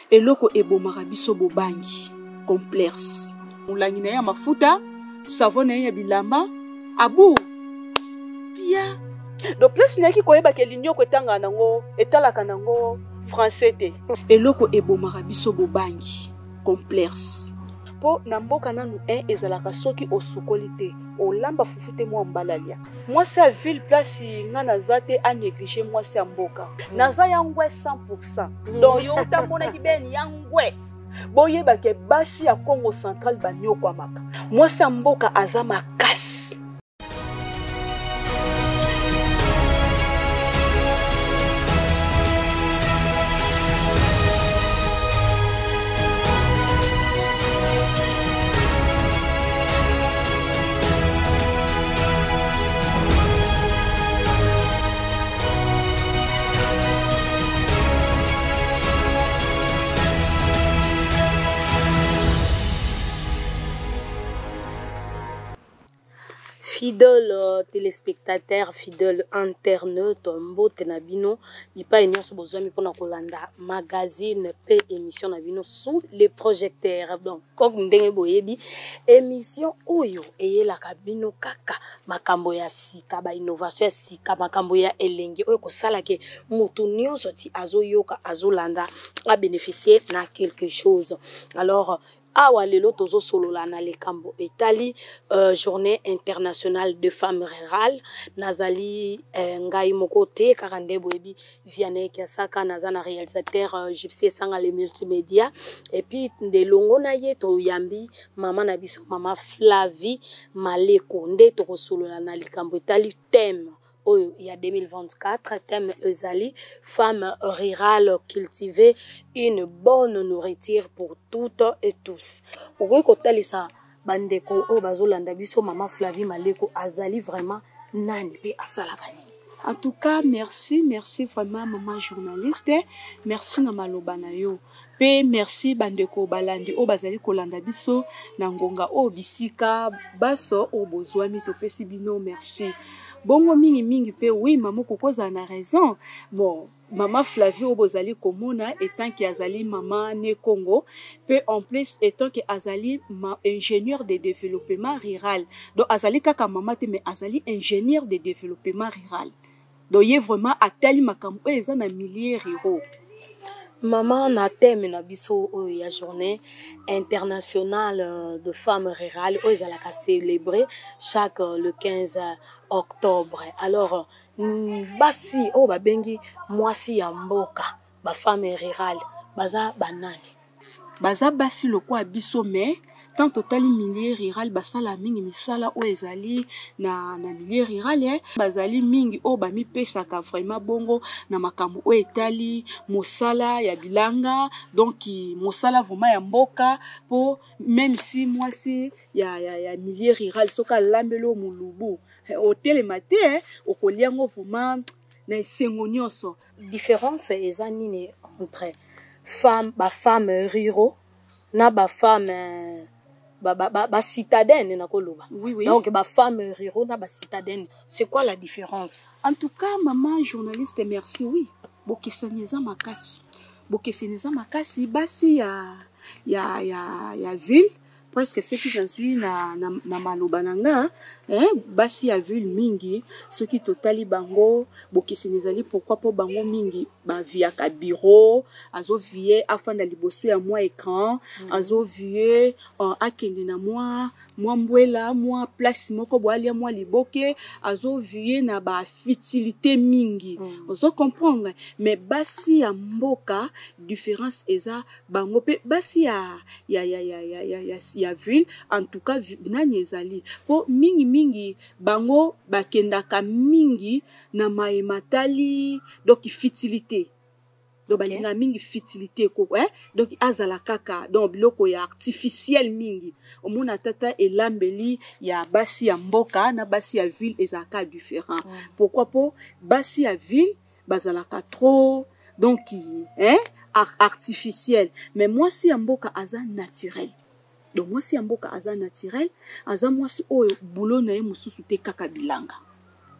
eloko ebomaka biso bobangi complexe mulangi na ya mafuta savon na ya bilamba abu pia do plus naki koyeba ke linyo ko tanga nango etalaka nango français te eloko ebomaka biso bobangi complexe po na mboka nanu ezalaka soki osukoli te olamba fufu te mwa mbalalia mwasi ya ville place nga naza te anéglige mwasi ya mboka naza ya ngwe 100%. Donc yo utamona kibeni ya ngwe boyebake basi ya Congo Central banyokwamaka mwasi ya mboka aza makasi. Fidèle téléspectateur, fidèle internaute, mbote na bino, bipa enyoso bozwami pona kolanda magazine pe émission na bino sous les projecteurs. Donc comme ndenge boyebi émission oyo eyelaka bino kaka makambo ya sika ba innovation ya sika makambo ya elenge oyo kosala ke mutu nyonso ti azoyoka azolanda a bénéficier na quelque chose. Alors awa lelo tozo solola na lekambo etali journée internationale de femmes rurales nazali ngai mokote karande boyebi Vianney Kiasaka nazana réalisateur gypsy sanga les multimédia et puis de longo na ye to yambi mama na biso mama Flavie Maleko nde to solola na lekambo etali thème il y a 2024, thème ezali femme rurale cultiver une bonne nourriture pour toutes et tous. Okoki kotalisa bandeko o bazolanda biso mama Flavie Maleko azali vraiment nani pe asalaka nini? En tout cas, merci vraiment maman journaliste, merci na maloba na yo. Pe merci bandeko balandi o bazali kolanda biso na ngonga o bisika baso o bozwami to pesi bino merci. Bongo mingi pe oui maman kokoza na raison. Bon, maman Flavie Obozali komona étant qui azali maman né Congo, pe en plus étant que azali ingénieur de développement rural. Donc azali kaka maman te mais azali ingénieur de développement rural. Donc il est vraiment atali makambo eza na milliers ruraux. Maman na thème na biso ya journée internationale de femmes rurales o ezalaka célébrer chaque le 15 octobre. Alors basi o babengi mwasi ya mboka ba femme rurale baza banani baza basi lokwa biso mais tant totali milieu rural basala mingi misala o ezali na milieu rural bazali mingi o bami pesaka vraiment bongo na makambo o etali mosala ya bilanga donc mosala vraiment ya mboka po même si mwasi ya milieu rural soka lambelo mulubu hôtel matin o koliango vraiment na esengo nyonso. Différence eza nini entre femme ruraux na ba femme ba citadine na koloba. Oui. Donc ba femme ruraux na ba citadine, c'est quoi la différence? En tout cas maman journaliste merci oui. Bokesaniza makasi basi ya ville presque ceux qui j'en suis na maloba nanga basi ya ville mingi ceux qui totali bango bokesenezali pourquoi po bango mingi ba via ka bureau azo vie afanda liboso ya moi écran azo vie akende na moi mbwela moi place moko boalia moi liboke azo vie na ba futilité mingi ozo comprendre mais basi ya mboka différence eza bango pe basi ya ville en tout cas nani ezali po mingi bango bakendaka mingi na maematali donc futilité donc balinga mingi futilité ko donc azala kaka donc biloko ya artificiel mingi omona tata elambeli ya basi ya mboka na basi ya ville ezaka différent pourquoi po basi ya ville bazalaka trop donc artificiel mais moi si ya mboka aza naturel. Donc moi si mboka aza naturel aza mwasi oyo boulot na ye mususu te kaka bilanga.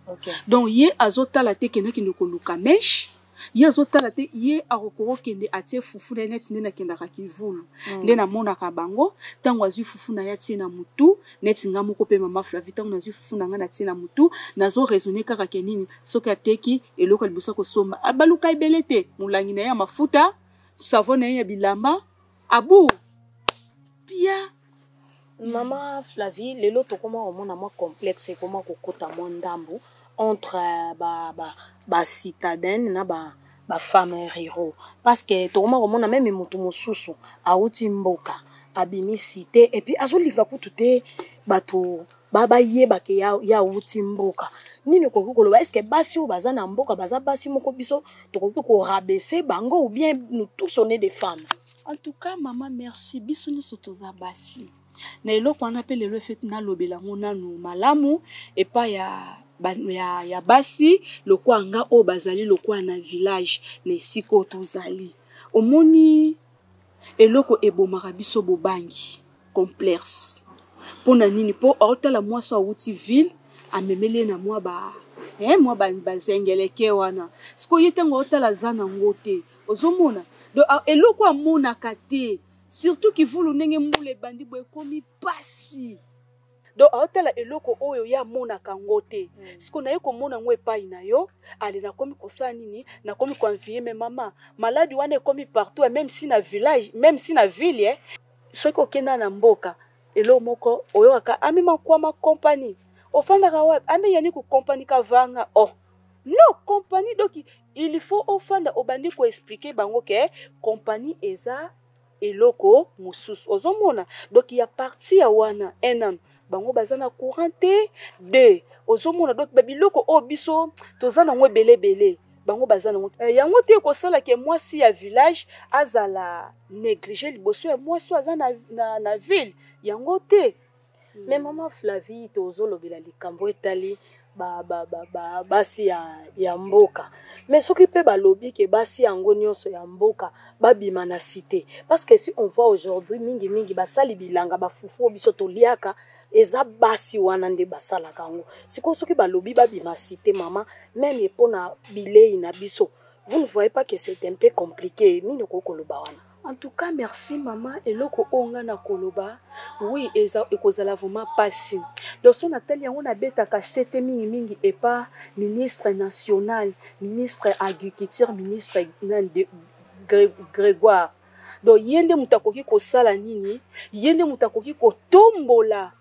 Okay. Donc ye azotala te kenaki ndoko luka mesh ye azotala te ye akokokende atie fufu na ye neti nde nakendaka kivulu nde namonaka bango ntango azwi fufu na ye atie na mutu neti nga moko mpe mama Flavie ntango nazwi fufu na nga natie na mutu nazoraisonne kaka ke nini soki ateki eloko ya liboso akosomba abaluka ebele te molangi na ye ya mafuta savon na ye ya bilamba abu pia Mama Flavie, lelo tokoma omona mwa complexe koma kokota mwa ndambu entre ba citadine na ba femme héros parce que tokoma komona même mutu mosusu auti mboka abimi cité et puis azolinga kutu te bato yeba ke ya uti mboka nini koki koloba est-ce que basi o baza na mboka baza basi moko biso tokoki ko rabaisser bango ou bien nous tous on est des femmes? En tout cas maman merci biso nyonso toza basi na eloko wana mpe lelo efeti nalobelango nanu malamu epa ya basi lokwa nga oyo bazali lokwa na village na esika oyo tozali omoni eloko ebomaka biso bobangi complexe mpona nini mpo aotala mwasi awuti ville amemeli na mwa bazengeleke wana sikoyo ye ntango aotala za nango te ozomona do eloko amonaka te surtout kivulu ndenge mbula ebandi boye ekomi pasi do aotala eloko oyo ya amonaka ngo te siko na ye komona ngo epai na yo ale nakomi kosala nini nakomi koanvie me mama maladi wana ekomi partout même si na village même si na ville soki okenda na mboka eloko moko oyokaka amema kwama compagnie ofandaka wapi ame yani ku compagnie kavanga non compagnie donc il faut ofanda obandi ko expliquer bango ke compagnie eza eloko mususu ozomona donc ya parti ya wana enam bango baza na courant te de ozomona donc babiloko o biso toza nango ebele bango baza nango yango te kosala ke mwasi ya village azala négligé liboso ya mwasi aza na ville yango te mais maman Flavie tozolobela likambo etali basi ya mboka mais soki pe balobi ke basi yango nyonso ya mboka babima na cité parce que si on voit aujourd'hui mingi basali bilanga bafufu biso toliaka eza basi wana nde basalaka yango siko soki balobi babima cité mama même epona bilei na biso vous ne voyez pas que c'est un peu compliqué nini kokoloba wana? En tout cas, merci maman. Et le onga na koloba, oui, ekozala vraiment passé. Donc son atelier on a bêta cassette mingi et pas ministre national, ministre agriculture, ministre de Grégoire. Donc yende mutakoki ko sala nini, yende mutakoki ko tombola.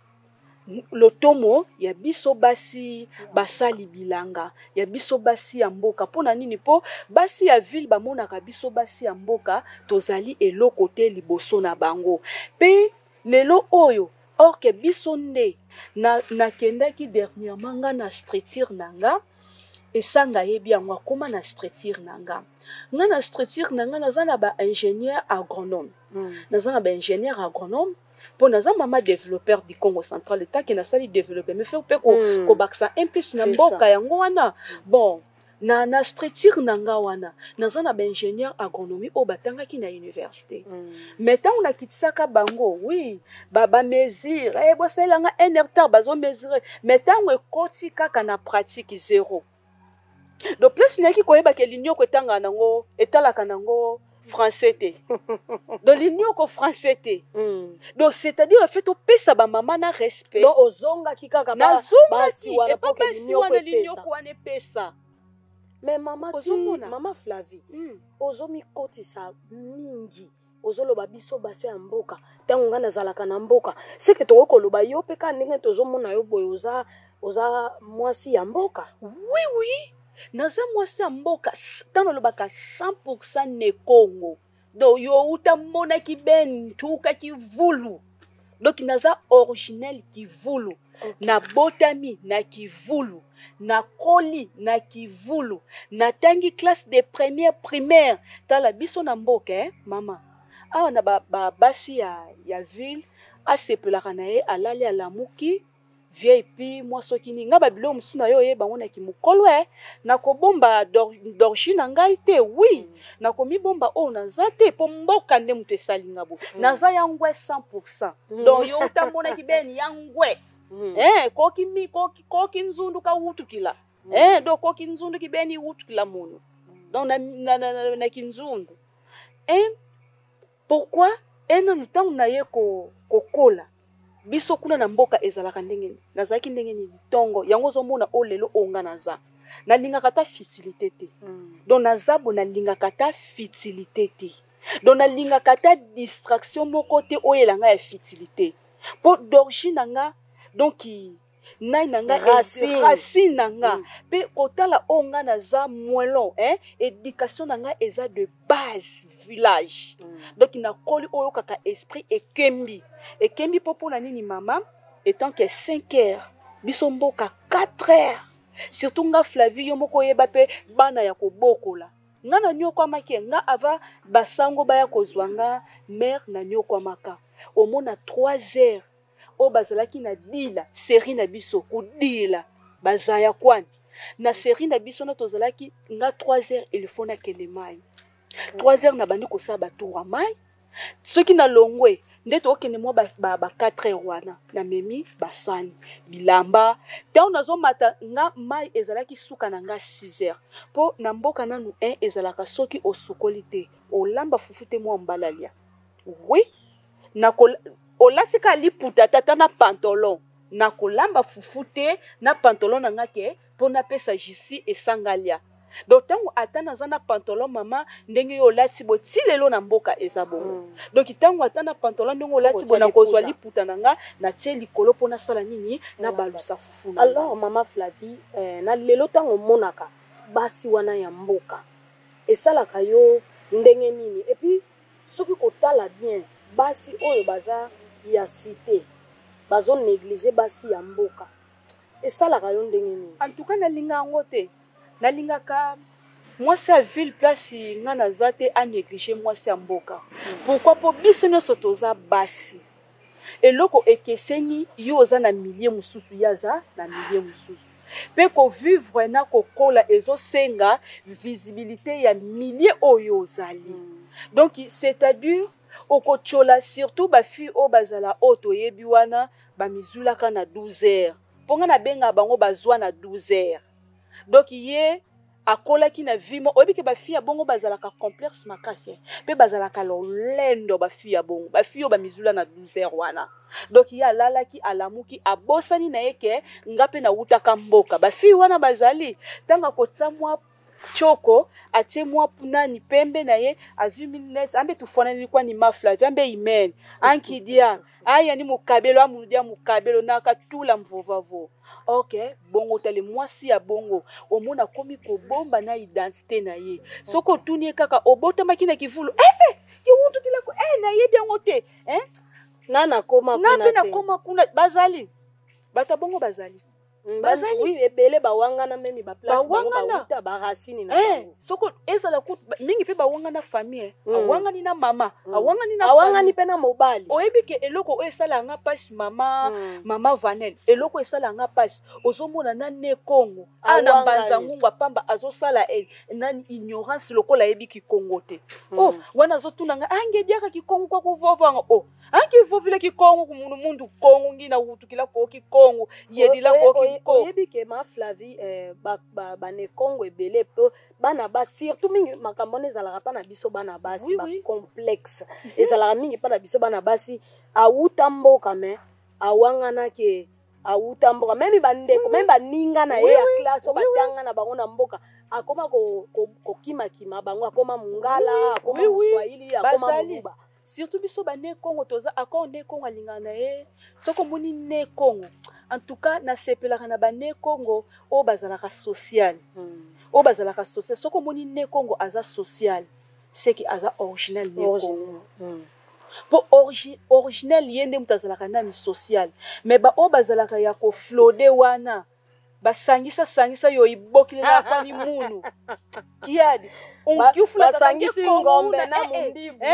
Lotomo ya biso basi basali bilanga ya biso basi ya mboka pona nini po basi ya ville bamonaka biso basi ya mboka tozali eloko te liboso na bango pe lelo oyo or ke biso nde na kendaki dernièrement nga na structure nanga esanga yebi yango akoma na structure nanga nga na structure nanga nazana ba ingénieur agronome nazana ba ingénieur agronome pour naza mama développeur du Congo central l'état qui na sali développer mais fait ko baksa implis na mboka yango wana bon na structure nanga wana naza na ba ingénieur agronomie o batanga ki na université mais tant on a kitisaka bango oui ba mesure bo selanga un hectare bazo mesurer mais tant on koti kaka na pratique zéro donc plus neki koyeba ke l'union ko tanga nango etalaka nango français te donc l'union ko français te donc c'est-à-dire fait au pesa ba maman na respect donc ozonga kikaka basi wana po ke l'union ko ane pesa mais maman maman Flavie ozomi kotisa mingi ozoloba biso basi ya mboka tango nga nazalaka na mboka seke tokoloba yo pe ka ndenge tozomona yo boye oza mwasi ya mboka oui naza mwasi ya mboka tango lobaka 100% ne Congo do yo uta mona ki ben tuka ki vulu donc naza originel ki vulu na botami na kivulu na koli na kivulu na tangi classe de première primaire tala biso na mboka mama awa na basi ya ville asepelaka na ye alali alamuki VIP moi soki ni nga babilo musu na yo yeba ngona ki mukolo na ko bomba dorji na ngai te oui na ko mi bomba o na zate po mboka nde mutu esalinga bo naza yangwe 100% donc yo utamona ki beni yangwe koki nzundu ka wutukila donc koki nzundu ki beni wutukila mono donc na kinzundu. Et pourquoi ena ntango na ye kokola biso kuna na mboka ezalaka ndenge nazalaki ndenge ni tongo yango zomona olelo onga naza nalingaka ta futilité te donc nazabo nalingaka ta futilité te donc nalingaka ta distraction moko te oyelanga ya futilité po d'origine nanga donc nai nanga racine nanga pe kotala onga naza moelon éducation nanga eza de base village donc na koli oyo kaka esprit ekembi popo na nini mama étant que 5 heures biso mboka 4 heures surtout nga Flavie yo moko yeba pe bana ya kobokola nga na nyoko amake nga ava basango baya kozwanga mère na nyoko amaka omona 3 heures o bazalaki na dila série na biso kudila bazaya kwani na série na biso na tozalaki nga 3 heures il faut na kende mai 3 heures na bandi kosala batour mai soki na longwe nde tokende mwa ba 4 heures wana na memi basani bilamba tant nazomata nga mai ezalaki suka na nga 6 heures po na mboka nanu ezalaka soki osukoli te olamba fufute mwa mbalalia oui na olatika liputa tata na pantalon na kolamba fufute na pantalon na nga ke po na pesa jisi esangalia donc tango atana zana pantalon mama ndenge yo lati bo tilelo na mboka ezabo donc tango atana pantalon ndenge lati bo na kozwa liputa na nga na tie likolo pona sala nini na balusa fufu na alors mama Flavie na lelo tango monaka basi wana ya mboka esalaka yo ndenge nini et puis soki kotala bien basi oyo baza ya cité bazo négliger basi ya mboka esalaka yo ndenge nini en tout cas na linga ngote nalingaka mwasi ya ville place nga naza te a négliger mwasi ya mboka pourquoi po biso nyonso toza basi eloko ekeseni yo oza na milieu mosusu yaza na milieu mosusu pe kovivre na kokola ezosenga visibilité ya milieu oyo ozali donc c'est-à-dire okochola surtout bafille oyo bazala oyo toyebi wana bamizulaka na 12 heures mponga na benga bango bazwa na 12 heures donc ye akolaki na vimo oyebike bafille ya bongo bazalaka complexe makasi pe bazalaka lolendo bafille ya bongo bafille oyo bamizula na 12 heures wana donc ye alalaki alamuki abosani na ye ke nga mpe nawutaka mboka bafille wana bazali ntanga kotia mwa choko atie mwa punani pembe na ye azwi minutes ambe tufonani kwa ni mafla ambe imen ankidia aya ni mukabelo amudia mukabelo naka tula mvovavo ok bongo tale mwasi ya bongo omona komi ko bomba na identité na ye soko tunie kaka obota makina kivulu kiwuntu kilako na ye bien ngote nana koma kuna na pena koma kuna bazali bata bongo bazali bazali oui ebele bawangana memi ba place bawuta ba racine na bango soko ezala ku mingi pe bawangana famille awangani na mama awangani pe na mobali oyebike eloko o esala nga passe mama Vanel eloko esala nga passe ozomona na ne Kongo ana mbanza ngungwa pamba azosala na ignorance lokola yebiki Kongo te wana azotuna nga angediaka ki Kongo kwa kuvovanga anki vovile ki Kongo kumundu mundu Kongo ngina utukila ko ki Kongo yedila ko oyebi ke ma Flavie ba ne Kongo ebele pe bana ba surtout mingi makambo ezalaka pa na biso bana basi ba complexe ezalaka mingi pa na biso bana basi awuta mboka me awangana ke awuta mboka meme bandeko meme baninga na ye ya classe batanga na bango na mboka akoma ko kima bango akoma mungala akoma Swahili akoma muba surtout biso ba ne Kongo toza akon ne Kongo alingana ye soko moni ne Kongo en tout cas na sepelaka na ba ne Kongo o bazalaka social o bazalaka social soko moni ne Kongo aza social c'est qui aza original ne Kongo po original yende mutazalaka na social mais ba o bazalaka ya ko flode wana basangisa yo ibokile kwa ni munu kiadi ungiufula basangisi ngombe na mundibu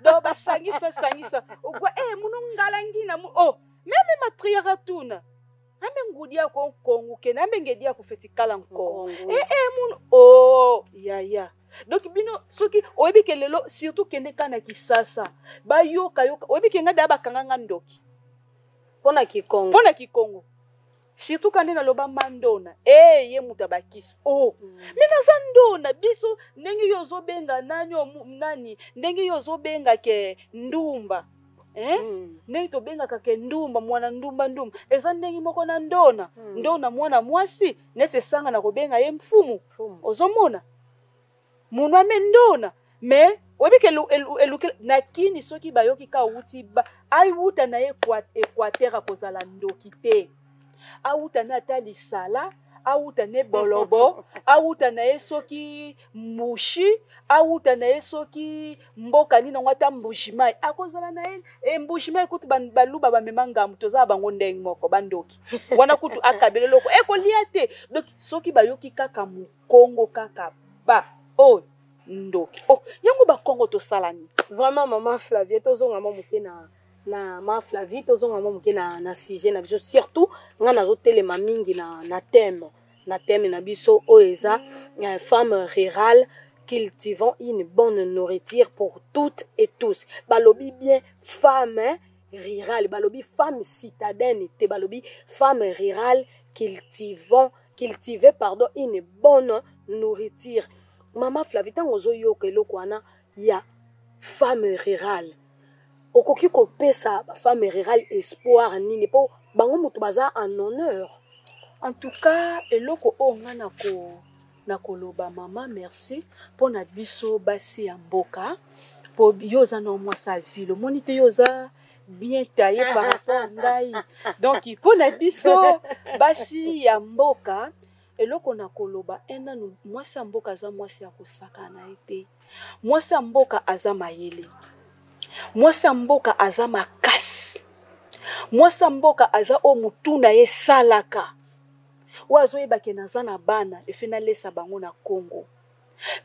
do basangisa ukwa munu ngala ngina meme matriara tuna ambe ngudia ko Kongo ke nambe ngedia ku fetikala nkongo munu ya donc bino soki oyebike lelo surtout kende kana kisasa bayoka oyebike ngada bakanganga ndoki pona kikongo surtout quand na loba mandona ye mutabakisi mina zandona biso ndenge yozo benga nani ndenge yozo benga ke ndumba ndenge to benga ke ndumba mwana ndumba eza ndenge moko na ndona ndona mwana mwasi netse sanga na kobenga ye mfumu ozomona munwa mendona me webike eluke nakini soki bayoki ka uti ba ayuta na Equateur kozala ndoki te auta na tali sala auta ne bolobo auta na esoki mushi auta na esoki mboka nina ngwata mbushimai akozala na mbushimai kutu baluba bamemanga mutoza bango ndenge moko bandoki wana kutu akabele loko ekolia te donc soki bayoki kaka mukongo kaka ba ndoki yango bakongo tosalani vraiment maman Flavie tozonga moke na ma Flavie tozonga moke na sujet na biso surtout nga nazo telema mingi na thème na biso oeza femme rurale cultivant une bonne nourriture pour toutes et tous balobi bien femme rurale balobi femme citadine te balobi femme rurale cultiver une bonne nourriture. Maman Flavie tango zo yoka eloko wana ya femme rurale okoki kopesa ba femme rurale espoir nini po bango mutu baza en honneur. En tout cas eloko nga na koloba mama merci pour na biso basi ya mboka po yoza na mwasa ville monite yoza bien taillé par rapport ngai donc pour na biso basi ya mboka eloko na koloba enanu mwasi mboka aza mwasi ya kosakana ete mwasi mboka aza mayele mwasi mboka aza makasi mwasi mboka aza o mutuna ye salaka wazo yebake naza na bana efina lesa bango na Congo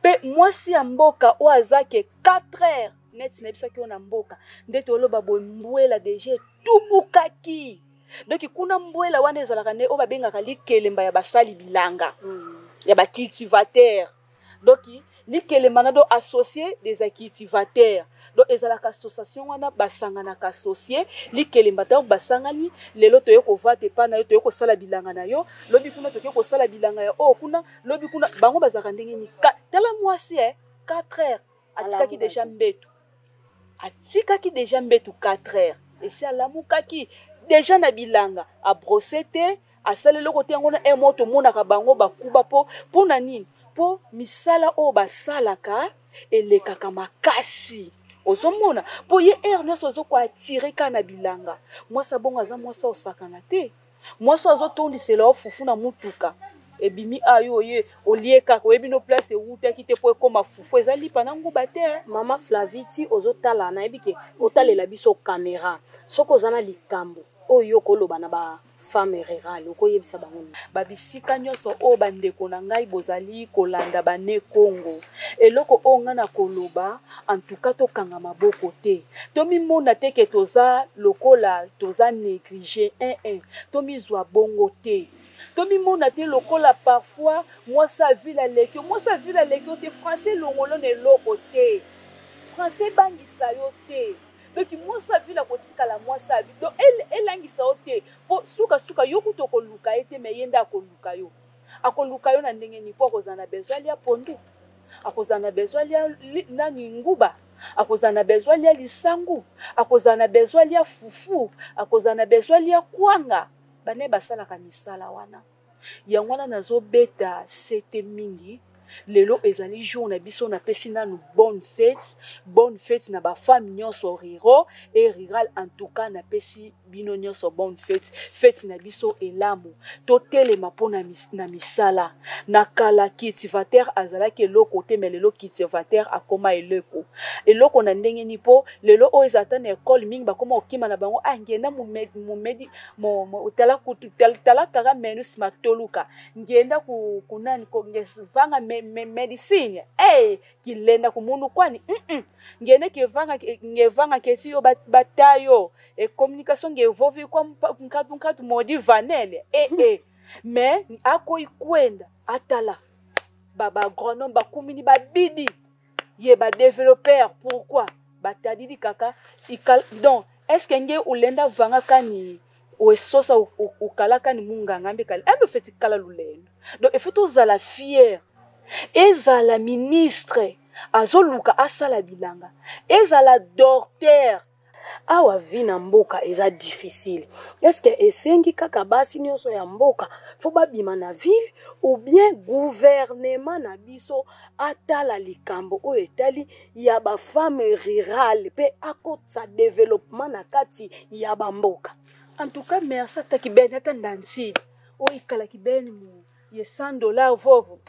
pe mwasi ya mboka o azake 4 heures net na bisaki ona mboka ndete oloba bombwela deje tubukaki donc kuna mbwela wana ezalaka ne o babengaka likelemba ya basali bilanga ya ba cultivateur donc likelemba na do associé des cultivateurs donc ezalaka association wana basangana ka associé likelemba ta basangani lelo to yoko vate pa na yo to yoko sala bilanga na yo lobi kuna to yoko sala bilanga ya kuna lobi kuna bango bazaka ndenge ni tala mwasi 4 heures atikaki déjà mbetu atikaki déjà mbetu 4 heures et c'est alamukaki déjà na bilanga a brossete a salelo kote ngona moto monaka bango bakuba po na nini po misala o basalaka elekaka makasi ozomona po ye nyonso ozoko attirer kana bilanga mwasa bongo aza mwasa osakana te mwasa azotondisela ofufu na mutuka ebimi ayo ye olieka ko ebino place ewutaki te po ekoma fufu ezali pana nguba te. Mama Flavie ti ozotala na ebike otalela biso caméra soko zana likambo oyo koloba na ba femme rurale okoyebisa bango babisika nyonso o bandeko na ngai bozali kolanda bane Congo eloko o nga na koloba en tout cas tokanga maboko te tomimona te ke toza lokola toza négligé tomizwa bongo te tomimona te lokola parfois mwasa vila leki te français longolo ne loko te français bangisa yo te donc mwasa vila kotikala mwasa vi donc elangisa yo te po suka yo kuto koluka ete me yenda akoluka yo na ndenge ni po akozana besoin ya pondu akozana besoin ya nani nguba akozana besoin ya lisangu akozana besoin ya fufu akozana besoin ya kwanga bane basalaka misala wana yango wana nazobeta sete mingi lelo ezali jour na biso na pesi nanu bonne fête na ba femme nyonso riro et rural en tout cas na pesi bino nyonso bonne fête na biso elamu totelema pona na misala na kala cultivateur azalaki eloko te mais lelo cultivateur akoma eloko na ndenge ni po lelo o ezata na école mingi bakoma okima na bango ngenda mumedi tala kaka menu smatoluka ngenda kunani ko ngesvanga medicine kilenda kumundu kwani ngene ngevanga kesi yo batayo e communication ngevovi kwa nkatu modi vanele mais akoyi kwenda atala baba agronome bakumini babidi ye ba développeur pourquoi batadidi kaka donc est-ce que nge ulenda vanga kani oesosa okalaka ni munganga mbe kala ebe feti kala lulendo donc il faut tozala fier ezala ministre azoluka asala bilanga ezala docteur awa vi na mboka eza difficile. Est-ce que esengi kaka basi nyonso ya mboka fo babima na ville ou bien gouvernement na biso atala likambo oyo etali ya ba femme rurale pe akotsa développement na kati ya bamboka? En tout cas merci ata kibeni ata ndanti oikala kibeni mu ye $100 vovo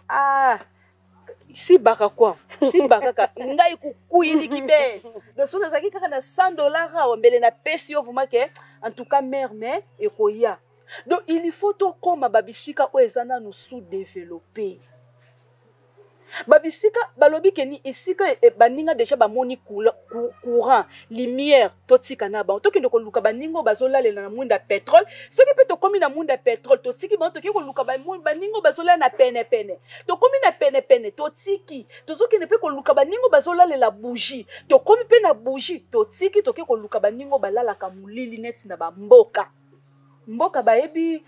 si baka kwa si baka ka ngai kukuyini kibeni donc so nazaki kaka na $100 awa mbele na pesi yo vuma ke en tout cas mère mais ekoya donc il faut to koma babisika o ezana no sous-développé babisika balobi keni isika baninga déjà bamoni courant lumière totika na ba tokende ko luka baningo bazolalela na munda pétrole soki pe to komi na munda pétrole to tiki ba toki ko luka baningo bazolala na pene to komi na pene to tiki to soki ne pe ko luka baningo bazolalela bougie to komi pe na bougie to tiki to ke ko luka baningo balala ka mulili net na bamboka mboka baebi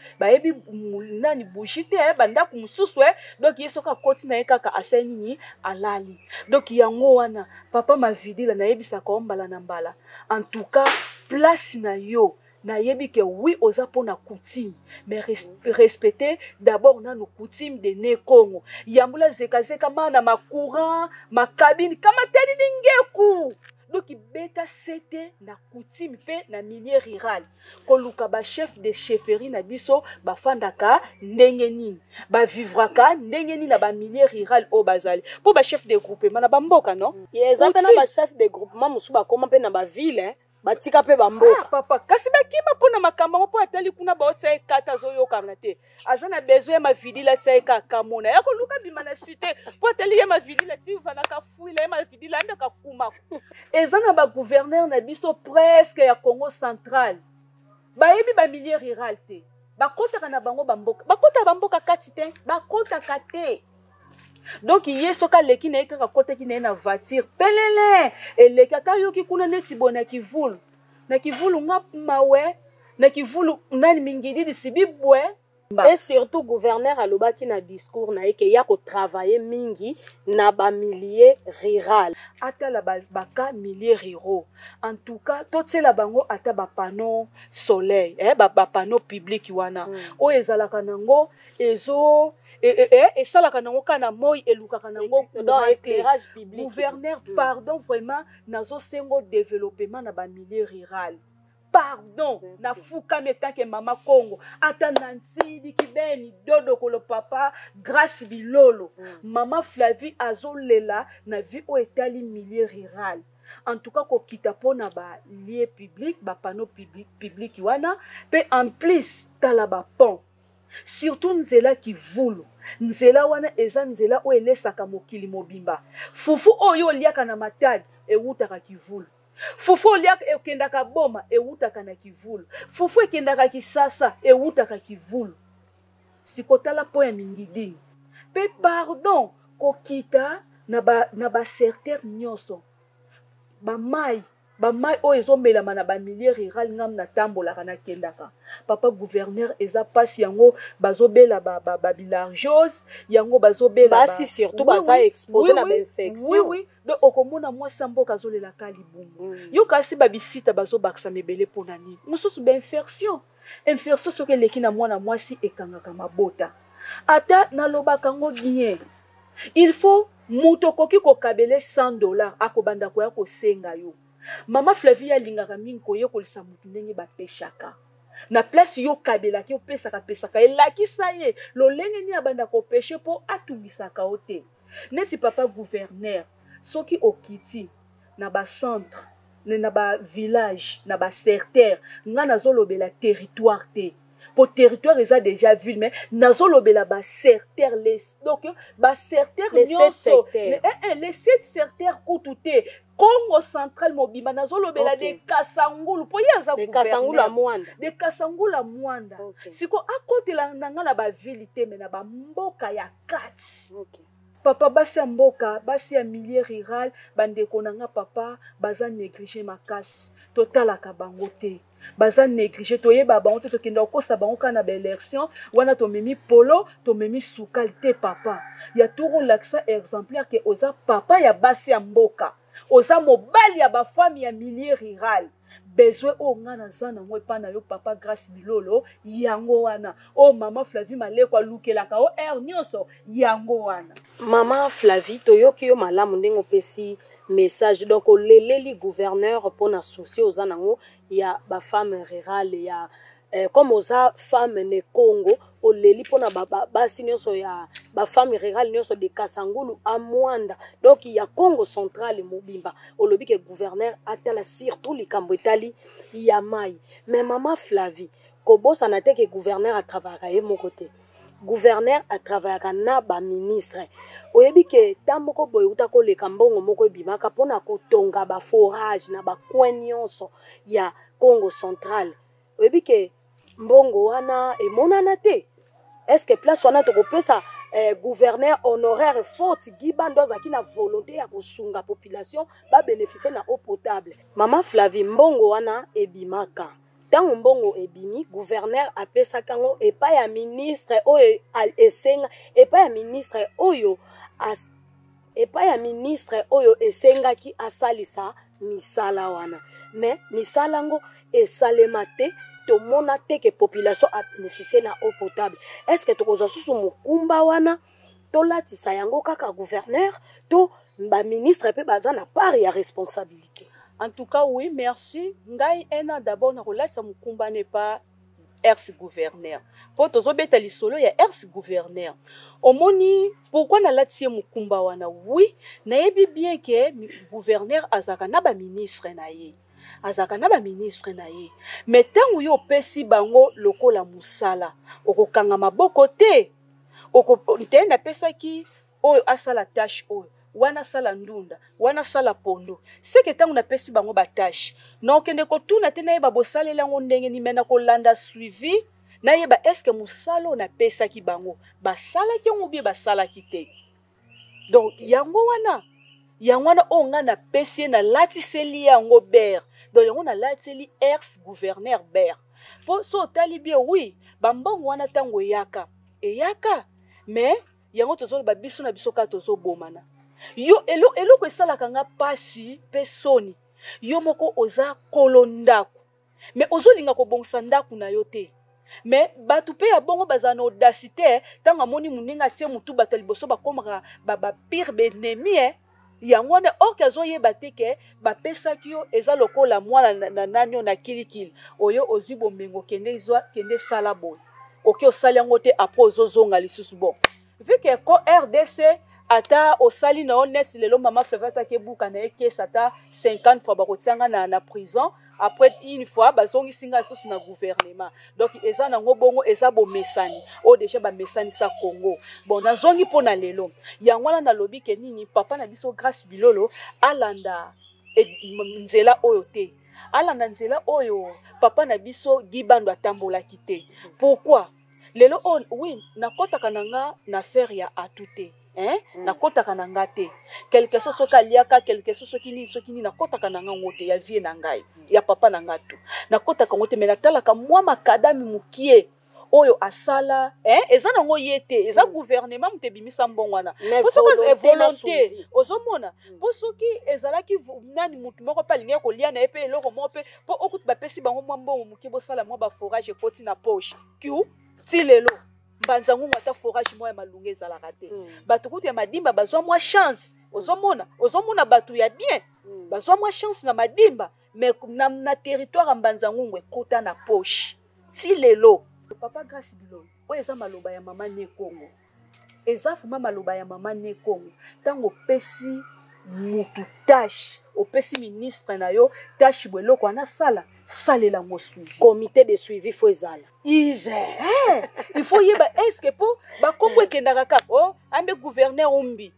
nani bushite banda kumususu donc yesoka koti na ekaka asenyi alali donc yango wana papa mavidila na yebisa ka ombala na mbala en tout cas place na yo na yebi ke oui oza pona coutume mais respecter d'abord na nos coutumes de ne Congo yambula zeka mana macourant makabine kama tedi dingeku donc beta sete na coutume pe na milieu rural koluka ba chef de chefferie na biso bafandaka ndenge nini bavivraka ndenge nini na ba milieu rural o bazali po ba chef de groupement na bamboka non yeza pe na ba chef de groupement musu bakoma pe na ba ville batika pe bamboka papa kasi bakima pona makamba po atali kuna ba otsa ekata zoyo kamnate azana besoin ya mavidila tsa ekaka mona ya koluka bima na cité po atali ya mavidila tivana ka fuila ya mavidila ande ka kuma ezana ba gouverneur na biso presque ya Congo central bayebi ba milieu rural te bakota na bango bamboka bakota bamboka kati te bakota kate donc yesoka leki na ekaka kote ki na voiture pelele eleka ka yoki kuna neti bona kivulu na kivulu ngapmawe na kivulu nani mingidi disibibwe et surtout gouverneur alobaki na discours na eke ya ko travailler mingi na ba milieu rural atala baka milieu ruraux en tout cas totela bango ata ba panneau soleil ba panneau public wana o ezalaka nango ezo esalaka nango kana moi elukaka nango dans éclairage public gouverneur pardon vraiment nazo sengo développement na ba milieu rural pardon na fuka metanke mama Congo ata nansidi kibeni dodo kolo papa grâce bilolo mama Flavie azolela na vie o etali milieu rural en tout cas ko kita pona ba lieu public ba panneau public wana pe en plus tala ba pont surtout nzela kivulu nzela wana eza nzela o elesaka mokili mobimba fufu oyo liaka na matadi ewutaka kivulu fufu oliaka ekendaka boma ewutaka na kivulu fufu ekendaka kisasa ewutaka kivulu sikotala po ya mingidini pe pardon kokita na ba certain nyonso bamai oyo ezomelama na bamilie rural ngam na tambolaka na kendaka papa gouverneur eza pasi yango bazobela babilarjose yango bazobela basi surtout baza exposé na infection oui donc okomona mwasi mboka azolela ka libungu yo kasi babisita bazobakisa mebele mpona nini mosusu bainfection soki eleki na mwana mwasi ekangaka mabota ata nalobaka ngo bien il faut mutu okoki kokabele $100 akobanda koya kosenga yo mama Flavie alingaka mingi koyekolisa mutu ndenge bapeshaka na place yo kabelaki opesaka elakisa ye lolenge ni abanda kopeshe po atungisaka o te neti papa gouverneur soki okiti na ba centre na ba village na ba secteur nga nazolobela territoire te pour territoire eza déjà ville mais nazolobela ba secteur donc ba secteur nyonso les 7 secteurs kututé Congo central mobimba nazolobela de Kasangulu po yaza de Kasangula Mwanda siko akotela nanga na ba ville te mais na ba mboka ya kati papa basi ya mboka basi ya milieu rural bandeko na nga papa baza négligé makasi totalaka bango te baza négligé toyeba bango te tokenda kokosa bango kaka na baélection wana tomemi polo tomemi sukali te papa ya tokolakisa exemplaire ke oza papa ya basi ya mboka oza mobali ya bafami ya milieu rural besoin o nga naza nango epa na yo papa Grace Bilolo yango wana o mama Flavie Maleko alukelaka o air nyonso yango wana mama Flavie toyoki yo malamu ndenge opesi message donc oleleli gouverneur mpona souci oza nango ya bafemme rurale ya comme oza femme ne Congo oleli mpona basi nyonso ya bafemme rurale nyonso de Kasangulu amwanda donc ya Congo centrale mobimba olobi ke gouverneur atala surtout likambo etali ya mai mais mama Flavie kobosana te ke gouverneur atravaillaka ye moko te gouverneur atravaillaka na baministre oyebi ke ta moko boye uta koleka mbongo moko ebimaka mpona kotonga baforage na bacoin nyonso ya Congo centrale oyebi ke mbongo wana emonana te est-ce place wana tokopesa gouverneur honoraire faute gibando azaki na volonté ya kosunga population babénéficie na eau potable mama Flavie mbongo wana ebimaka tango mbongo ebimi gouverneur apesaka ngo epai ya ministre oyo esenga epai ya ministre oyo esengaki asalisa misala wana mais misala ngo esalema te tomona te ke population a bénéficié na eau potable est-ce que tokozwa susu mokumba wana tolatisa yango kaka gouverneur to ba ministre pe baza na part ya responsabilité. En tout cas oui merci ngai ena d'abord na kolatisa mokumba ne pas ex-gouverneur po tozobeta lisolo ya ex-gouverneur omoni pourquoi nalatie mokumba wana oui nayebi bien ke gouverneur azaka na ba ministre na ye azaka na ba ministre na ye mais tango yo pesi bango lokola musala okokanga maboko te okotenda pesaki oyo asala tâche oyo wana sala ndunda wana sala pondo seke tango na pesi bango ba tâche na okende kotuna te nayeba bosalela ngo ndenge ni mena kolanda suivi nayeba est-ce que musalo na pesaki bango basalaki ngo bien basalaki te donc yango wana o nga na pesi na latiseli yango ber donc yango na latiseli ex gouverneur ber po so tali bien oui bambongo wana tango eyaka mais yango tozoloba biso na biso ka tozobomana yo eloko esalaka nga pasi pe soni yo moko oza kolondako mais ozolinga kobongisa ndako na yo te mais batu pe ya bongo baza na audacité tango amoni moninga tie mutu bato liboso bakomaka bapire benemi yango wana orke azoyeba te ke bapesaki yo eza lokola mwana na nani na kilikili oyo ozwi bomengo kende sala boye oke osali yango te apres ozozonga lisusu bon vu ke ko RDC ata osali na honnête lelo mama Flavie ke buka na ekesa ata 50 fois bakotianga na prison après une fois bazongi singa lisusu na gouvernement donc eza nango bongo eza bomesani o déjà bamesani sa Congo bon nazongi pona lelo yango wana nalobi ke nini papa na biso Grace Bilolo alanda nzela oyo te alanda nzela oyo papa na biso gibando atambolaki te pourquoi lelo oui nakotaka nanga na faire ya atute nakotaka nanga te quelque chose soka liaka quelque chose soki ni nakotaka nanga ngote ya vie na ngai ya papa na ngato nakotaka ngote mais natalaka mwa makadami mukie oyo asala eza nango yete eza gouvernement mutebimisa mbongwana posoka volonté ozomona posoki ezalaki nani mutu moko pa lingi kolia na epe eloko moko pe po okuti bapesi bango mwa mbongo mukie bosala mwa ba forage ekoti na poche kiu ti lelo mbanzangu ata forage moya malunga ezalaka te bato kutu ya madimba bazwa mwa chance ozomona bato ya bien bazwa mwa chance na madimba mais na territoire mbanzangu ekota na poche ti lelo papa Grace Bilolo oyo eza maloba ya mama ne Congo eza fuma maloba ya mama ne Congo tango pesi mutu tâche opesi ministre na yo tâche bweloko ana sala salela ngo suivi comité de suivi faut ezala il faut yeba est-ce que po bakombo ekendaka kaka ambe gouverneur umbi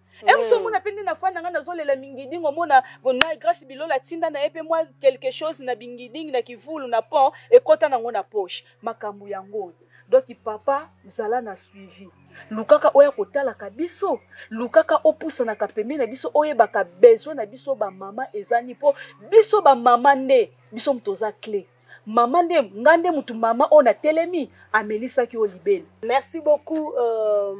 so mona pende na fana nga nazolela mingiding omona bona Grace Bilolo atinda na epe moi quelque chose na bingiding na kivulu na pont ekota nango na poche makambo yango donc papa zala na suivi lukaka oya kotalaka biso lukaka opusanaka pembeni na biso oyebaka besoin na biso bamama ezani mpo biso bamama nde biso moto oza clé mama nde nga nde mutu mama oyo na telemi amelisaki oyo libele. Merci beaucoup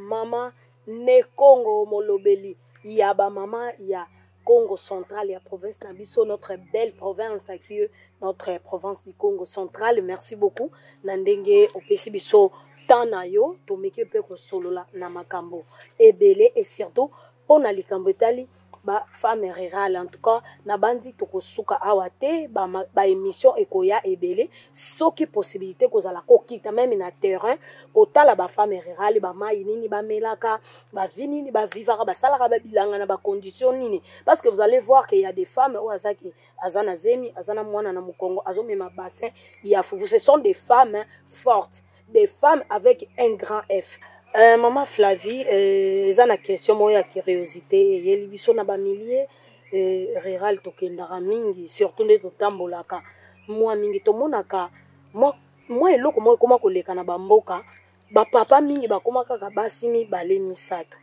mama ne Congo molobeli ya bamama ya Congo central ya province na biso notre belle province qui notre province du Congo central. Merci beaucoup na ndenge opesi biso tana yo tomeki pe ko solola na makambo ebele et surtout pona likambo etali ba femme rurale en tout cas na bandi tokosuka awate ba émission ekoya ebele soki possibilité kozala kokita même na terrain kotala ba femme rurale ba mai nini ba melaka ba vinini ba vivaka ba salaka ba bilanga na ba conditions nini parce que vous allez voir qu'il y a des femmes ou azaki azana zemi azana mwana na mukongo azomema bassin il y a ce sont des femmes fortes, des femmes avec un grand F. Maman Flavie, eza na question mo ya curiosité yeli biso na ba milliers rural tokendaka mingi surtout nde totambolaka mwa mingi tomonaka mwa eloko mo ekoma koleka na bamboka bapapa mingi bakoma kaka basi mibale misato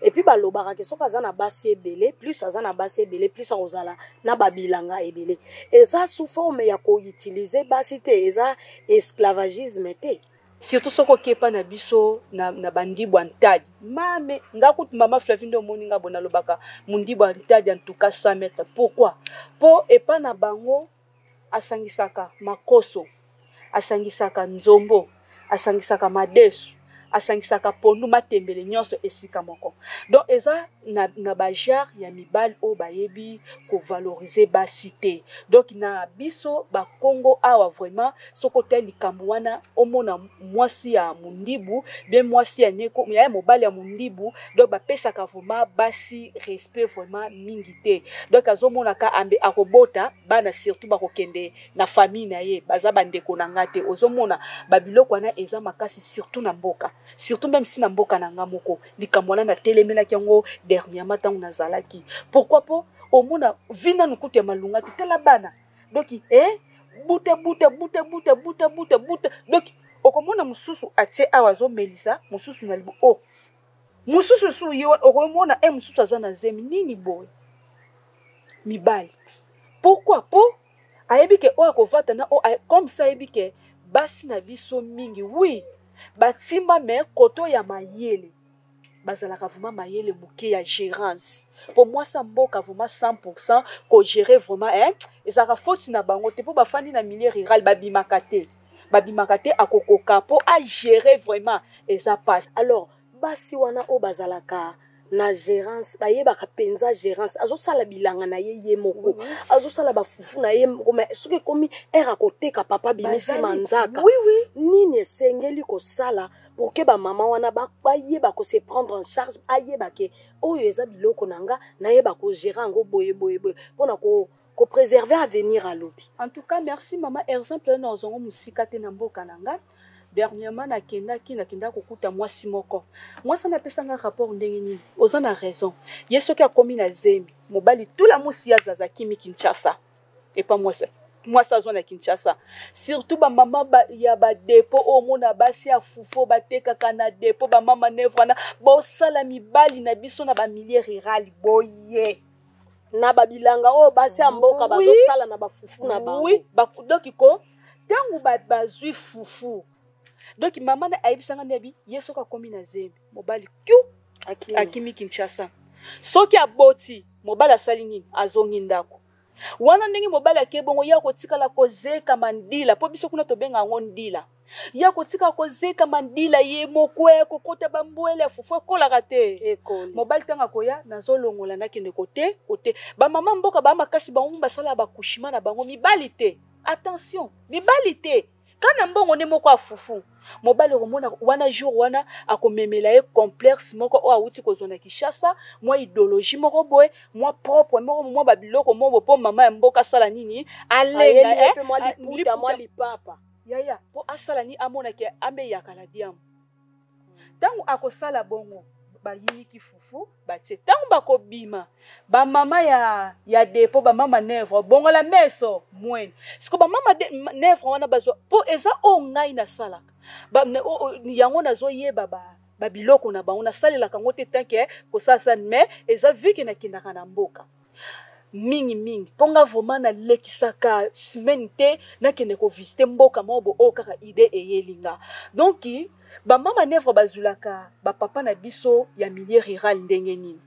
et puis balobaka ke soki aza na basi ebele plus aza na basi ebele plus akozala na babilanga ebele eza sous forme ya koutilize basi te eza esclavagisme te. Surtout soko kepa na biso na bandibwa ntadi mame ngakuti mama Flavie ndo moni nga bona lobaka mundibwa ntadi en tout cas 100 mètres. Pourquoi? Po epa na bango asangisaka makoso, asangisaka nzombo, asangisaka madesu, asangisaka pondu matembele nyonso esika moko. Donc eza na bajar ya mibali o bayebi ko valoriser ba cité. Donc na biso ba Congo awa vraiment soko teli kamwana omona mwasi ya mundibu bien mwasi ya neko ya mobali ya mundibu donc ba pesaka vraiment basi respect vraiment mingité. Donc azomona ka ambe akobota bana surtout bakokende na famille na ye baza bandeko na ngate ozomona babiloko wana eza makasi surtout na mboka. Surtout même si na mboka na ngamoko likamwana na telemela kyango dernièrement tangu nazalaki. Pourquoi pas au mona vina nukuti ya malunga tela bana. Donc buta donc okomona mususu atie awazo melisa mususu na libo mususu su yo okomona mususu azana zemi nini boy mibali. Pourquoi po ayebi ke o akovata na comme ça ayebi ke basi na biso mingi oui batimba me koto ya mayele bazalaka vraiment mayele muke ya gérance. Pour moi ça mboka vraiment 100% ko gérer vraiment ezaka faute na bango te po bafandi na milieu rural babimaka te akokoka po a gérer vraiment eza passe. Alors basi wana o bazalaka na gérance bayebaka penza gérance azosala bilanga na ye moko azosala bafufu na ye moko mais soki komi era koteka papa bimisi manzaka nini esengeli kosala pour que ba mama wana bayeba ko se prendre en charge ayeba ke oyo eza biloko nanga na yeba ko gérer ngo boye pona ko préserver avenir à lobi. En tout cas merci maman. Exemple na ozongo musika te na mboka nanga dernièrement nakenda kokuta mwasi moko mwasi na pesanga rapport ndenge nini oza na raison yeso ki akomi na zemi mobali tout la musi ya zaza kimi Kinshasa et pas mwasi azwa na Kinshasa surtout ba mama ya ba dépôt au mona basi ya fufo batekaka na dépôt ba mama nevana bo sala mibali na biso na ba milieu rural boye na babilanga o basi ya mboka bazo sala na bafufu na bango oui donc ko tangu bazwi fufu. Donc maman na aibisanga nebi yeso ka komi na zemi mobali kyu akimi Kinshasa soki aboti mobali asali nini azongi ndako wana ndenge mobali akebongo ya kotikala kozeka mandila po biso kuna tobenga ngo ndila ya kotika kozeka mandila ye mokwe kokota bambwele fufu kolaka te mobali tanga koya nazolongola nakende kote ba mama mboka ba makasi bango basala bakushima na bango mibali te attention mibali te kana mbongo ne moko afufu mobali romona wana jour wana akomemela ye complexe moko o awuti kozona Kinshasa mwa idéologie moko boye mwa propre moko mwa babiloko moko po mama ya mboka sala nini alenga mwa lipapa yaya po asala ni amona ke ambe yakala diam tangu akosala bongo bayiki fufu batie ntango bakobima bamama ya depo bamama nevre bongola meso mwene siko bamama nevre wana bazwa mpo eza oyo ngai nasalaka yango nazoyeba babiloko na bango nasalelaka yango te tanke kosala me eza vike nakendaka na mboka mingi mponga vraimen nalekisaka semaine te nakende kovisite mboka mobo oyo kaka ide eyelinga donc bamama nevre bazulaka bapapa na biso ya milieu rural ndenge nini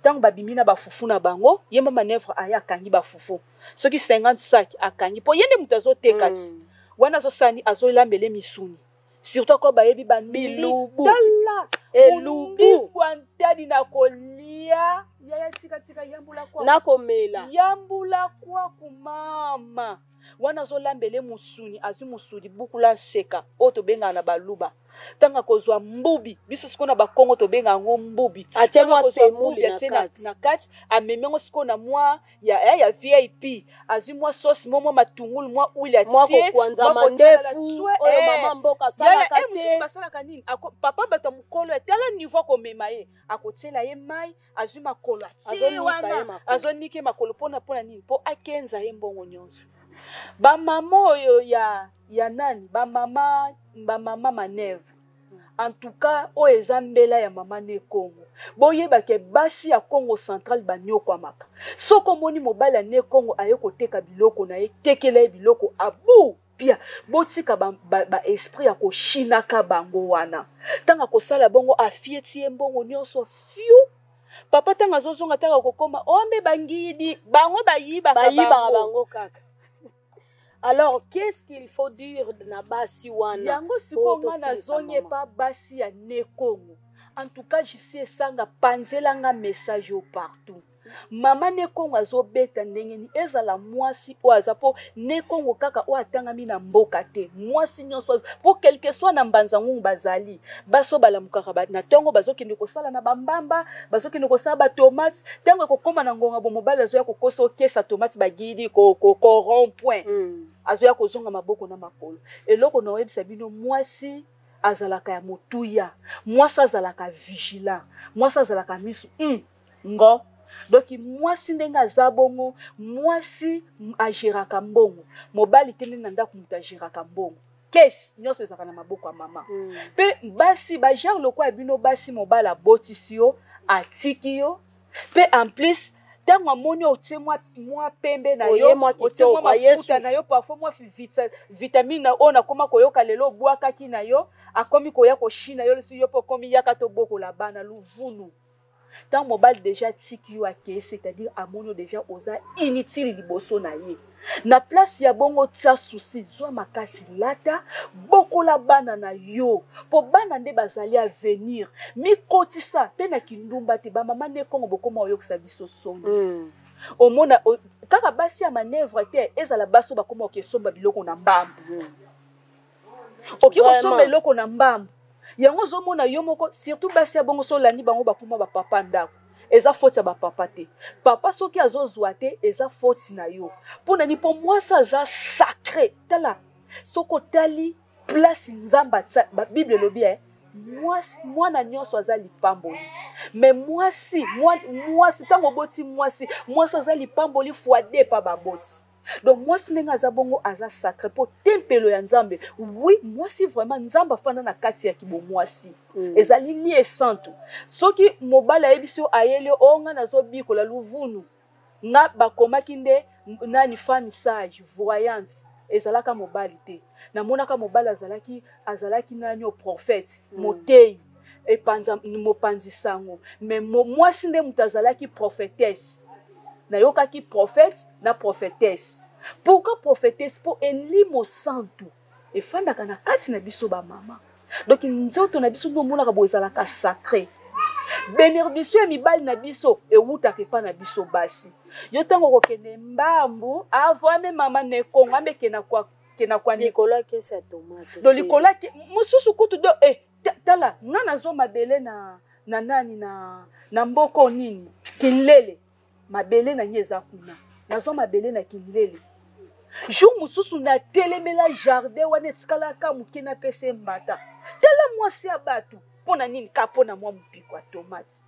ntango babimi na bafufu na bango ye mama nevre aya akangi bafufu soki 50 sac akangi mpo ye nde moto azoteka ti wana azosani azolambele misuni surtout ko bayebi bilubu tala elubu kwantadi na kolia yaya tika yambula kwa nakomela yambula kwa kumama wana azolambele musuni azwi musudi bukula seka oyo tobengaka na baluba tanga kozwa mbubi biso siko na bakongo tobengaka yango mbubi atie mwa semuli na kati amemi yango siko na mwa ya VIP azwi mwa sosi mwa matungulu mwa huile atie mwa mandefu oyo mama mboka salaka te basalaka nini papa bato mukolo etala niveau komema ye akotiela ye mai azwi makolo atie wana azonike makolo mpona nini mpo akenza ye mbongo nyonso bamama oyo ya nani bamama manevre en tout cas oyo eza mbela ya mama ne Congo boyebake basi ya Congo central banyokwamaka soki omoni mobali ya ne Congo aye koteka biloko na ye tekela ye biloko abu pia botika esprit ya koshinaka bango wana ntango akosala bongo afieti ye mbongo nyonso fiu papa ntango azozonga taka kokoma ombe bangidi bango bayibaka bango kaka. Alors, qu'est-ce qu'il faut dire na basi wana? Yango sikonga na zonye pa basi ya ne Congo. En tout cas, je sais sanga panzelanga message au partout. Mama ne Congo azobeta ndenge ni ezala mwasi o azapo ne Congo kaka o atangami na mboka te. Mwasi nyonso pour quelque soit na mbanza ngungu bazali. Baso balamukaka ba na tongo bazokende kosala na bambamba, bazokende kosala ba tomates, tango kokoma na ngonga bo mobile azoya kokosa okesa tomates bagidi ko rond point. Azoya kozonga maboko na makolo. Eloko na oyebisa bino mwasi azalaka ya motuya, mwasi azalaka vigilant, mwasi azalaka misu ngo. Donc mwasi ndenga azabongo, mwasi agiraka mbongo, mobali tene na ndako mutu agiraka mbongo. Kesi nyonso ezaka na maboko ya mama. Pe basi ba genre lokwa bino basi mobala botisi yo, atiki yo. Pe en plus tango amoni otie mwa pembe na yo, otie mwa mafuta na yo, parfois mwa vitamine na ona koma koyoka lelo bwakaki na yo, akomi koya koshina yo lesi yo po komi yaka to boko la bana luvunu. Tant mobile déjà tiki yo ake, c'est-à-dire amoni déjà oza inutile liboso na ye. Na place ya bongo tia souci zwa makasi lata boko la bana na yo po bana nde bazali à venir mi kotisa pe na kindumba te ba mama ne Kongo boko mo yokisa biso songi omona kaka basi ya manevre te ezala baso bakoma okesomba biloko na mbambu okikosomba biloko na mbambu yango zomona yo moko surtout basi ya bongo so landi bango bakoma ba papa ndako eza faute ya papa te papa soki azozwa te eza faute na yo pona ni po mwasa za sacré tala soko tali place nzamba ba bible lobi mwana nyonso azali pamboli mais mwasi tango boti mwasi azali pamboli fois 2 pa baboti. Donc mwasi nenga azabongo aza sacré po tempelo ya nzambe. Oui, mwasi vraiment nzamba fanda na kati ya kibo mwasi. Ezali lié santo. Soki mobala ebiso ayele onga nazo bikola luvunu. Na bakomaki nde nani femme sage, voyante. Ezalaka mobali te. Na monaka mobala azalaki nani o prophète, motei epanza mopanzisango. Mais mwasi nde mutazalaki prophétesse. Na yokaki prophète na prophétesse. Pourquoi prophétesse? Pour elimo santo. Et fanda kana kati na biso ba mama. Donc nzoto na biso no mona ka bozalaka sacré. Bénédiction ya mibali na biso e wuta ke pa na biso basi. Yo tango kokende mbambu avome mama ne Kongo ambekena kwa Nicolas ke sa tomate. Do Nicolas ke mususu kutu do tala ngana zo mabele na nani na mboko nini kinlele. Mabele na nyeza kuna nazo mabele na kinlele jour mususu na telemela jardin wana etikala ka mukina pese mbata tala mwasi ya batu pona nini ka pona mwa mupiko ya tomate.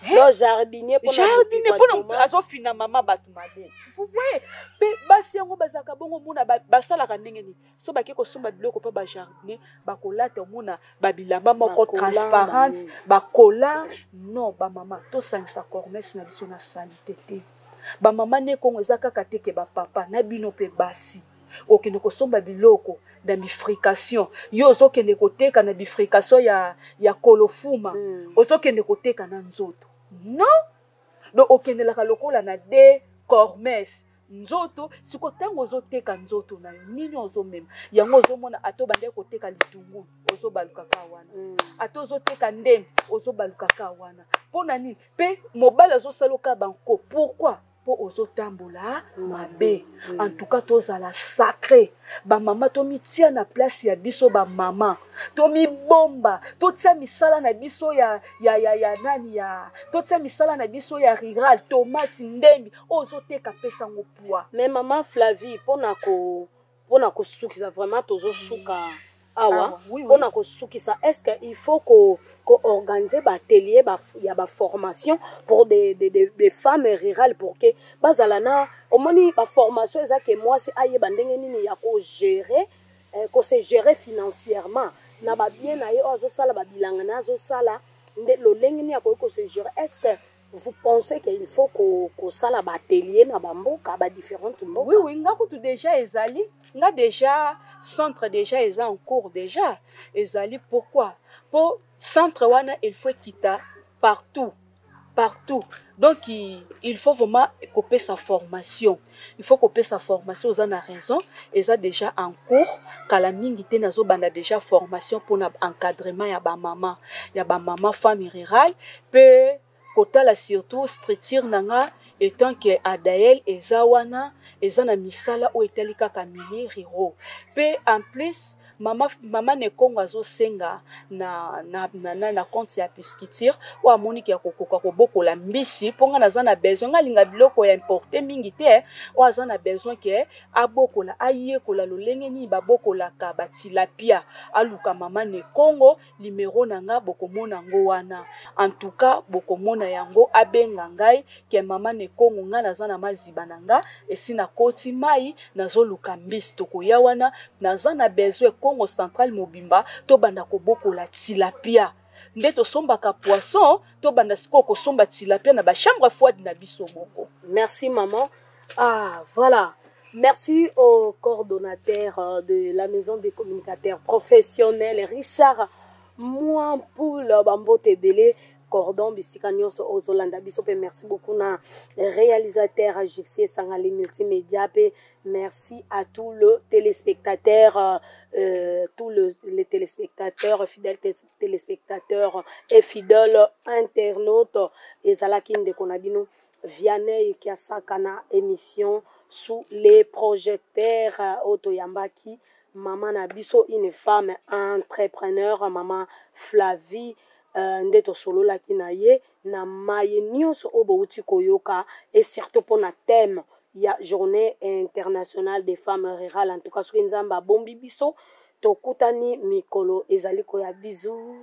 Donc jardinier pona azofina mama batu mabe. Vous voyez, pe basi yango bazaka bongo muna basalaka ndenge ni. So bake kosomba biloko pa ba jardinier bakolata muna babilamba moko transparente bakola non ba mama to sangisa cornès na biso na sanité te. Ba mama ne kongo ezaka kateke ba papa na bino pe basi. Okende kosomba biloko na bifrication yo ozokende koteka na bifrication ya kolofuma ozokende koteka na nzoto non donc okende la lokola na de cormes nzoto siko tango ozoteka nzoto na yo nini ozomema yango ozomona ato bande koteka litungu ozobaluka ka wana ato ozoteka ndembe ozobaluka ka wana pona nini pe mobala azosaloka banko pourquoi po ozotambola mabe en tout cas tozala sacré ba mama to mitia na place ya biso ba mama to mi bomba to tia misala na biso ya nani ya to tia misala na biso ya rural tomate ndembi ozoteka pesa ngo poa mais maman Flavie pona ko sukisa vraiment tozo suka awa pona ko sukisa est-ce que il faut ko organiser ba atelier ya ba formation pour des femmes rurales pour que bazalana au moni ba formation eza que moi c'est aye bandenge nini ya ko gérer ko se gérer financièrement na ba bien na yo azo sala ba bilanga na azo sala nde lo lengi ni ya ko se gérer. Est-ce que vous pensez qu'il faut ko sala ba atelier na ba mboka ba différentes mboka? Oui nga ko déjà ezali nga déjà centre déjà est en cours déjà ezali pourquoi pour centre wana il faut quitter partout donc il faut vraiment couper sa formation aux en a raison et ça déjà en cours kala mingi te nazo banda déjà formation pour encadrement ya ba maman femme rurale pe kotala surtout structure nanga étant que Adael ezawana ezana misala o etali kaka milier riro pe en plus mama ne kongo azo senga na compte ya pisciture o amoni ki akokoka kobokola mbisi ponga nazana besoin ngalinga biloko ya importer mingi te o azana besoin ke abokola ayekola lolenge ni babokola ka batilapia aluka mama ne kongo numéro nanga bokomona ngo wana en tout cas bokomona yango abenga ngai ke mama ne kongo nga nazana maziba nanga esina koti mai nazoluka mbisi tokoya wana nazana besoin Congo central mobimba to banda kobokola tilapia nde to sombaka poisson to banda siko ko somba tilapia na ba chambre froide na biso moko. Merci maman. Ah voilà. Merci au coordonnateur de la maison des communicateurs professionnels Richard Mouampoul Bambote Belé cordon bisika nyonso ozolanda biso pe merci beaucoup na réalisateur Gypsy Sangale multimédia pe merci à tous les téléspectateurs les téléspectateurs fidèles téléspectateurs et fidèles internautes ezalaki ndeko na bino Vianney Kiasaka na émission sous les projecteurs Otoyambaki maman na biso une femme entrepreneur maman Flavie ndeto solo la kinaye na maye nyonso obouti koyoka et surtout pour na thème ya journée internationale des femmes rurales en tout cas soki nzamba bombi biso tokutani mikolo ezali ko ya bisou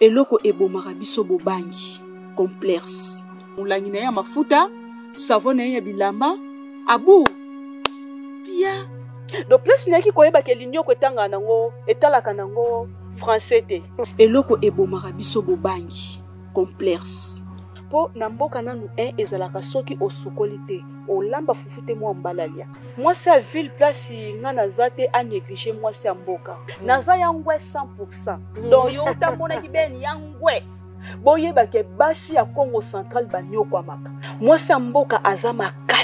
eloko ebomaka biso bobangi complexe mulangi na ya mafuta savon na ya bilamba abu pia do plus naki koyeba ke linyo ko tanga nango etalaka nango français te eloko ebomaka biso bobangi complexe po na mboka nanu ezalaka soki osukoli te olamba fufute mwa mbalalia mwasi ya ville place nga naza te a néglige mwasi ya mboka naza yangwe 100% donc yo utamona kibeni yangwe boyeba ke basi ya Congo central banyokwamaka mwasi ya mboka aza makasi